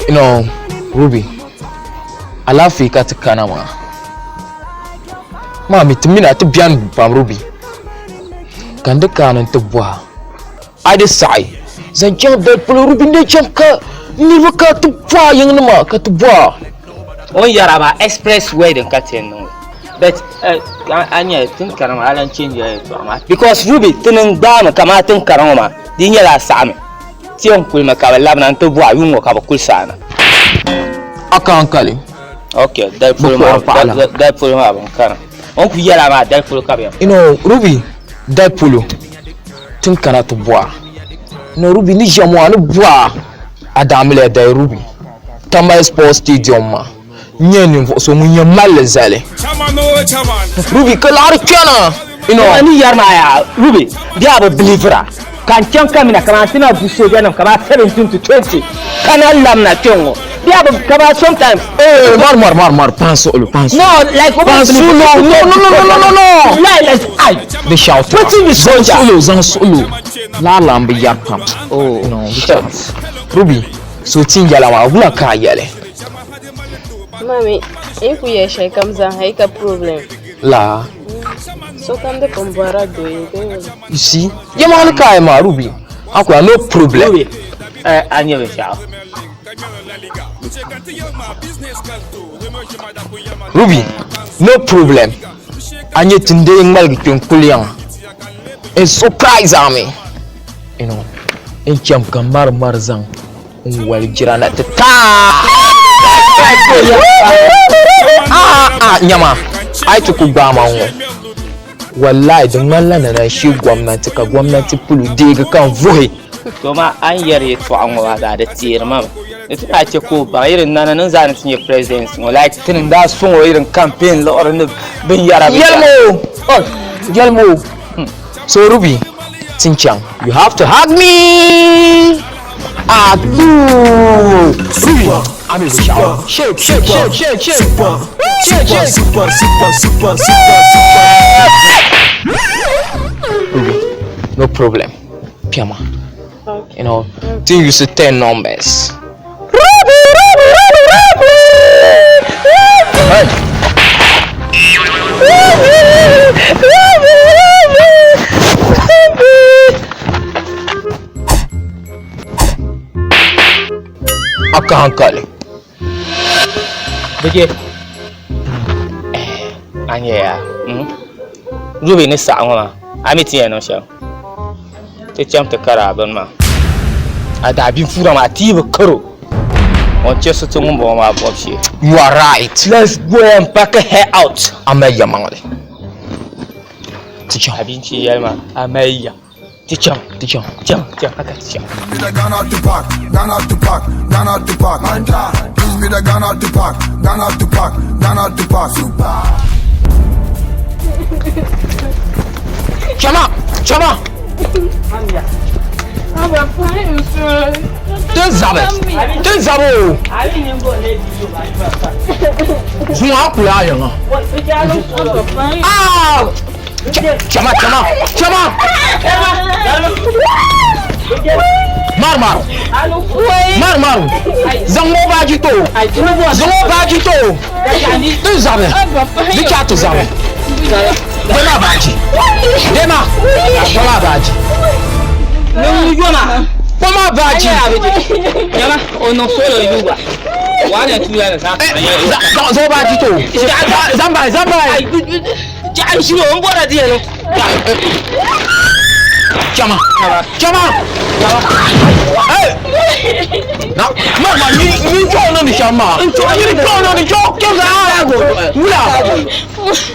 You know, Ruby, I love you kat kanama. Mami timina to bian pam Ruby. Kande kanan to boa. I decide. Zan jang dat pulu Ruby ne jangka ni waka to boa yang nama ka to boa. On yaraba expressway den katen no. But anya tin karama alan change ya to ama because Ruby tinin dama kama tin karama din yala same. Tion kulma ka labna to boa yungo ka ba kulsana. Akan kali. Okay, that for my kana. On ku yala ma that for ka. You know, Ruby, that pulu. Tin kana to boa. No Ruby ni jamwa no boa. Adamile da Ruby. Tamba Sports Stadium ma. Nyeni so munya mal zale. Ruby kala kana. You know, ani yarma ya Ruby. They are a believer. Kan can come in a kamantina buso ganam kama 17 to 20. Kana lamna tiongo. They have kama sometimes. Mar panso. No, like panso no. Like I. They shout. What is solo. La lambe yard pump. Oh, no, Ruby. So tingala wa hula ka yele. Mami, if we share comes a hike problem. La. So come the Pombara do you see? You want to call my Ruby. Aqua no problem. Ruby. I never shall. Ruby, no problem. I need to do in Kuliang. A surprise army. You know, in Champ Kamar Marzang. Well, Jiran at the time. Nyama. I took Obama. Wallahi da mallan na shi gwamnati ka gwamnati pulu diga kan vohe to ma an yare to an wa da tiyar ma ita ta ce ko ba irin nan zan sun president no like tin da sun irin campaign la oran bin yara Yelmo so Ruby Tinchang you have to hug me Ruby I'm in the shower shake super Ruby no problem Piama okay. You know think you should 10 numbers hey akan kali bege anya Ruby ni sa ngoma amiti ya no sha te chamta kara ban ma ada bin fura ma tiba karo on chesu to ngombo ma bobshi you are right let's go and pack her out ameya mangale ticha abinci yalma ameya ticha aka ticha be the gun out to park manja please be the gun out to park super Chama I'm fine, sir. Ten zabo. Zuma kula yana. Chama. Marumaru. Zango bajito. Ten zabe. Dikato zabe. Dema baji. Poma baji. Yama ono solo yuba. Wana tuya sa. Zo baji to. Zamba. Ja shiro on bora dia no. Chama. Hey. Na, mama ni jono ni chama. Ni jono ni jono za go. Mula.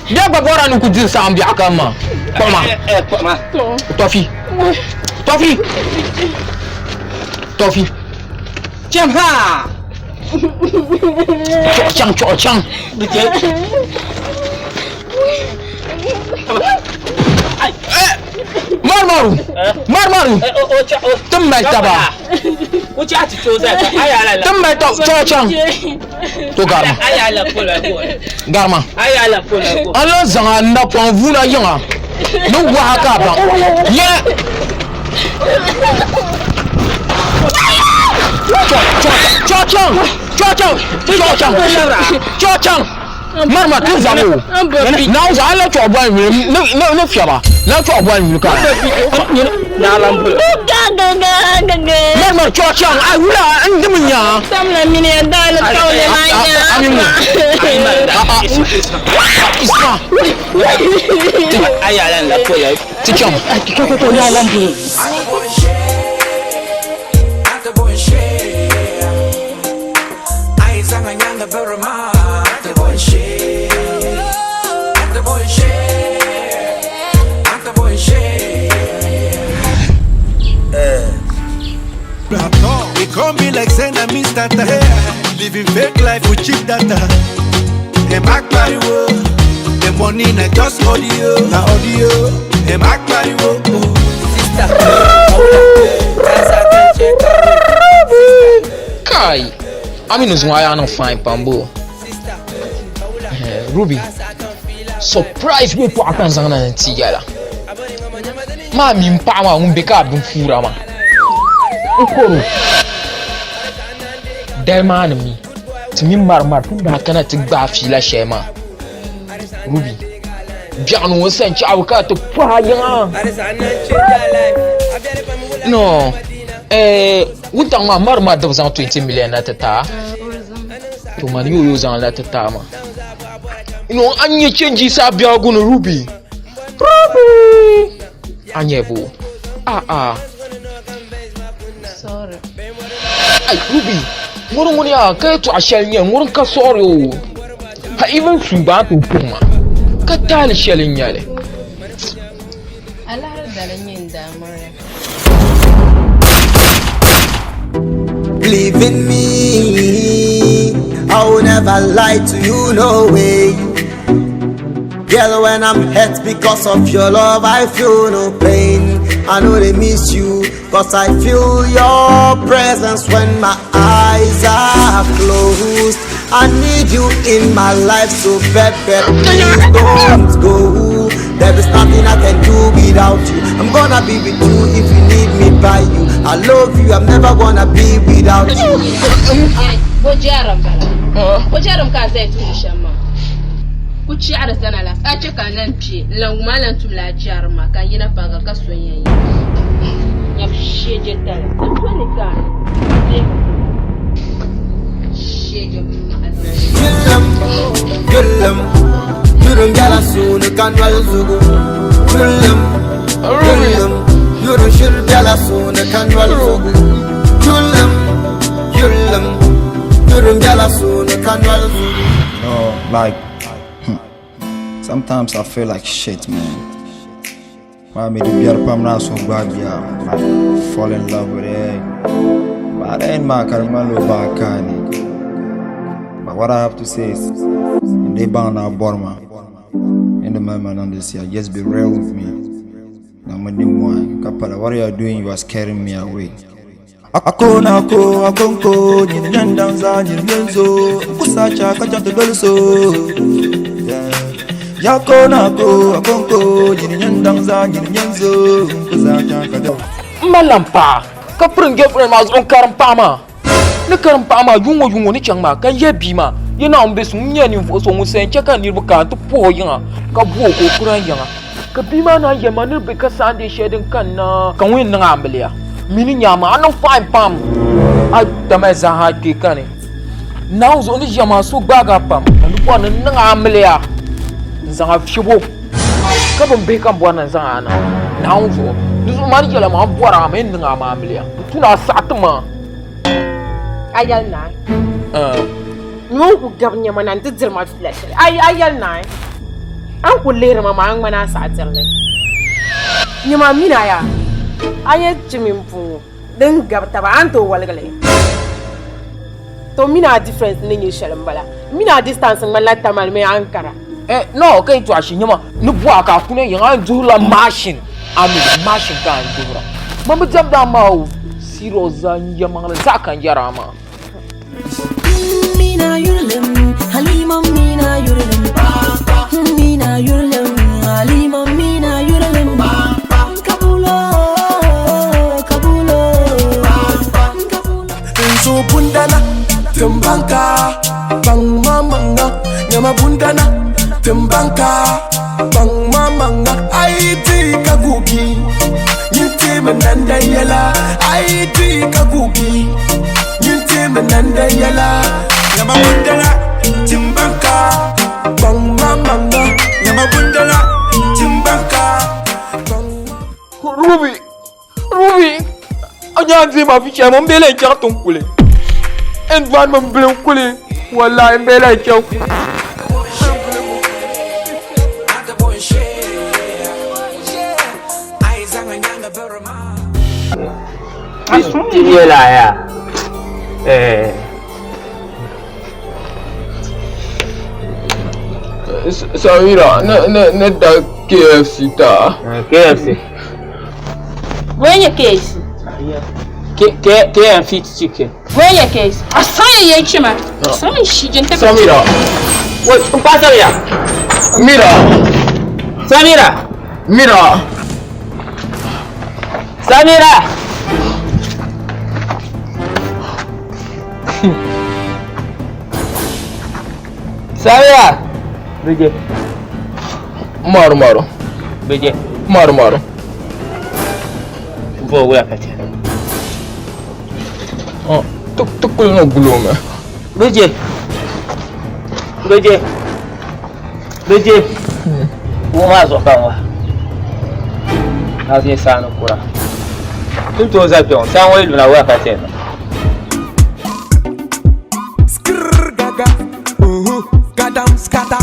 Dia babora ni kuji sambi akama. Poma. Tofi. Chama. Chang. Marumaru. Tumbai taba. Uchi ati choza. Ayala. Tumbai to chang. To garma. Ayala kola. Garma. Ayala kola. Allah zanga na pon vula yanga. No wa ka ba. Ye. Chong. Marma tuzamo. Now I let your boy no fiaba. Let your boy look at. Marma Chong, I will and Dimia. Some minute dial We can't be like saying I miss that living fake life with cheap data. Them act like the money na just audio, Them act like Kai, I mean, it's why I don't find Pambo. Ruby, surprise me for Akanzana and Tigala. Mammy, Pama, Umbeka, Bufurama. Diamond me to me, Marumaru, I cannot take bath, she la shema. Ruby, John was sent Chawaka to fire. No, what on my Marumaru was on 20 million at a time. To my new use on that time. You know, and you changes up your gonna Ruby. Anyevo. Sorry. Ay, Ruby. Moro moni a ka to ashelnya moro ka sorry o. Ha even suba to puma. Ka tali shelinya le. Allah dalanyin da mara. Believe in me, I will never lie to you, no way. Girl, when I'm hurt because of your love, I feel no pain. I know they miss you, cause I feel your presence when my eyes are closed. I need you in my life, so baby, please don't go. There is nothing I can do without you. I'm gonna be with you if you need me by you. I love you, I'm never gonna be without you. Bojaram ka zai tuji shamma. Ku ci ara sana la. A ce kan nan ce, lan malan tum la jarma kan yina faga ka soyayya. Ya sheje dal. Ko ne ka. Sheje Yurum gala sunu kan wal zugu. Yurum shir gala sunu kan wal zugu. No, like sometimes I feel like shit, man. Why me do beer pam na so bad, yeah. Like fall in love with it. But then my karma lo bakani. But what I have to say is, they bound our Burma. In the moment on this year, just be real with me. What are you doing? You are scaring me away. Akona ko akonko nyandanza nyenzo kusacha kachante dolso yakona ko akonko nyandanza nyenzo kusacha kachante Malampa ka pringe ma zon karampa ma ne karampa ma yungo ni changma kan yebi ma yana ambe sun nyani fo so musen chaka ni buka to po yin ka buo ko kuran yin ka bi ma na yema ne be ka sande shedin kan na kan win na ambelia mini nyama anon fine pam a tameza ha ke kane now zo ni jama so gbaga pam anu kwa nan amlia nzanga fibo ka bon be kan bwana nzanga na now zo ni zo mari jela ma bwara ma en nga ma amlia tuna satma ayal na no ku gabnya manan tidzir ma flash ayal na an ku lere ma an mana satir ne nyama mina ya aye chimimpu den gabta ba anto walgale to mina difference ne ni shalambala mina distance ngala tamal me ankara no kai to ashinyama ni bua ka kune yan dura machine ami machine kan dura mama jabda mau siro zan yamang zakan yarama mina yurlem halima mina yurlem mina yurlem halima mina yurlem Tumbanka, bang mamanga, nyama bundana. Tumbanka, bang mamanga, aiti kaguki. Nyinti menanda yela, aiti kaguki. Nyinti menanda yela, nyama bundana. Tumbanka, bang mamanga, nyama bundana. Tumbanka. Ruby, aja ma fi chama mbele carton coulé. En douane mon bleu coulé. Voilà, mbele carton. Il est là, ya. Samira, ne da KFC ta. KFC. When your case? KFC chicken. When your case? I saw you, Chima. Some shit, you Samira. Wait, pass Samira. Mira. Samira. Mira. Samira. Samira. Bege. Marumaru. Bege. Marumaru. Vou ver a Katia. Oh, tu no glume. Bege. Bege. Bege. Uma zokawa. Hazi sana kura. Tuto za pion. Sanwa ilu na wa Katia. Skrrr gaga. Gadam skata.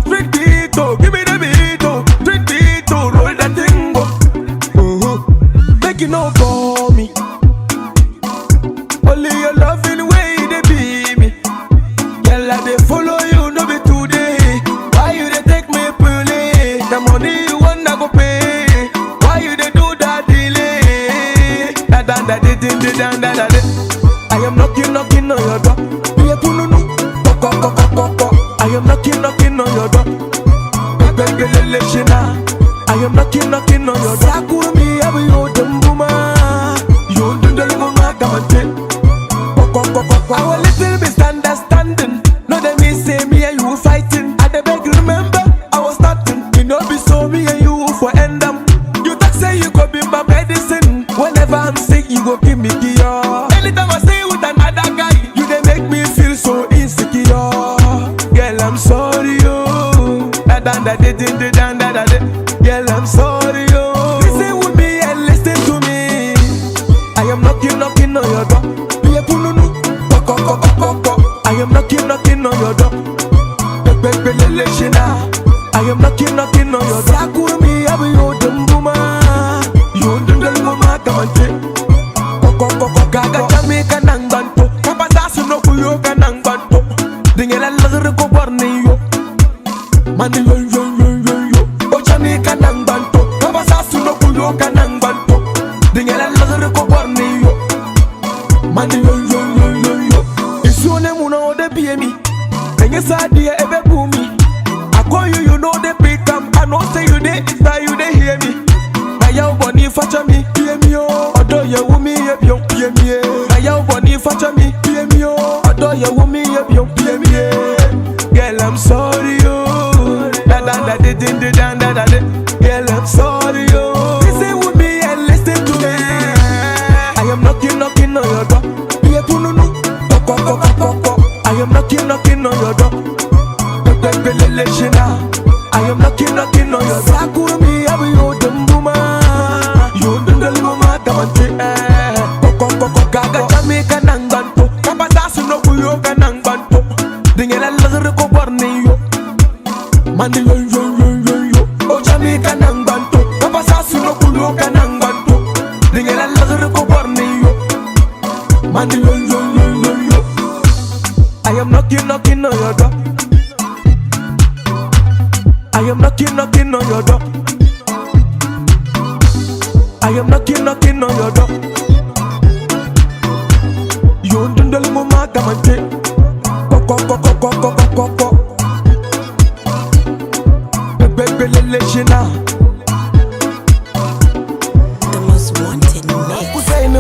Drink beat, oh, give me the beat, oh. Drink beat, oh, roll that thing, oh. Make you know for me. Only your loving way they be me. Girl, I they follow you, no be today. Why you they take me play? The money you want I go pay. Why you they do that delay? I am knocking on your door. Be a pununu, I am knocking on your door. Baby, I am knocking on your door. Sakumi, I will hold them buma. You do the luma, come and take. Our little misunderstanding. No, they may say me and you fighting. At the beg, remember, I was starting. You know, be so me and you for end them. You talk say you go be my medicine. Whenever I'm sick, you go give me cure. Anytime I stay with another guy, you they make me feel so insecure. Girl, I'm sorry, oh. Girl, I'm sorry, oh. Listen with me and listen to me. I am knocking on your door. Be a pununu, I am knocking on your door. I am knocking on your door. Sakumi, I will hold them buma. You do the luma, come and take. Gaga Jamaica nang banto. Kapasa no kuyo ka nang banto. Dingela lagre ko borne yo. Mani yo. O Jamaica nang banto. Kapasa no kuyo ka nang banto. Dingela lagre ko borne yo. Mani yo. Isune muna o de biemi. Enye sadia ebe bumi. I call you know the pick up. I know say you dey, it's now you dey hear me. Na yaw boni facha mi, hear me yo. Odo ya wumi ye bion, hear me ye. Na yaw boni facha mi, hear me yo. Odo ya wumi ye bion, hear me ye. Girl, I'm sorry yo. Girl, I'm sorry yo. Listen with me and listen to me. I am knocking on your door. Be a pununu, I am knocking on your door. I am knocking on your door. Sakumi, I will hold them buma. You do the luma, come and take. Gaga Jamaica nang banto. Kapasa no kuyo ka nang banto. Dingela lagre ko borne yo. Mani yo. O Jamaica nang banto. Kapasa no kuyo ka nang banto. Dingela lagre ko borne yo. Mani yo. I am knocking on your door. I am knocking on your door. I am knocking on your door. You don't know mama come and take. Baby, The most wanted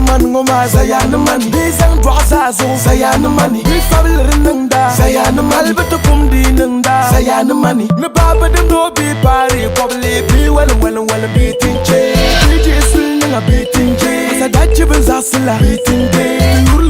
man. man ngoma Zayan money Bizang dwazazo Zayan money Bifabler nangda Zayan money Albeto kumdi nangda Zayan money Nababa dem do be party Probably be well beating che DJ swing nga beating che Sa dachi ben zasila beating day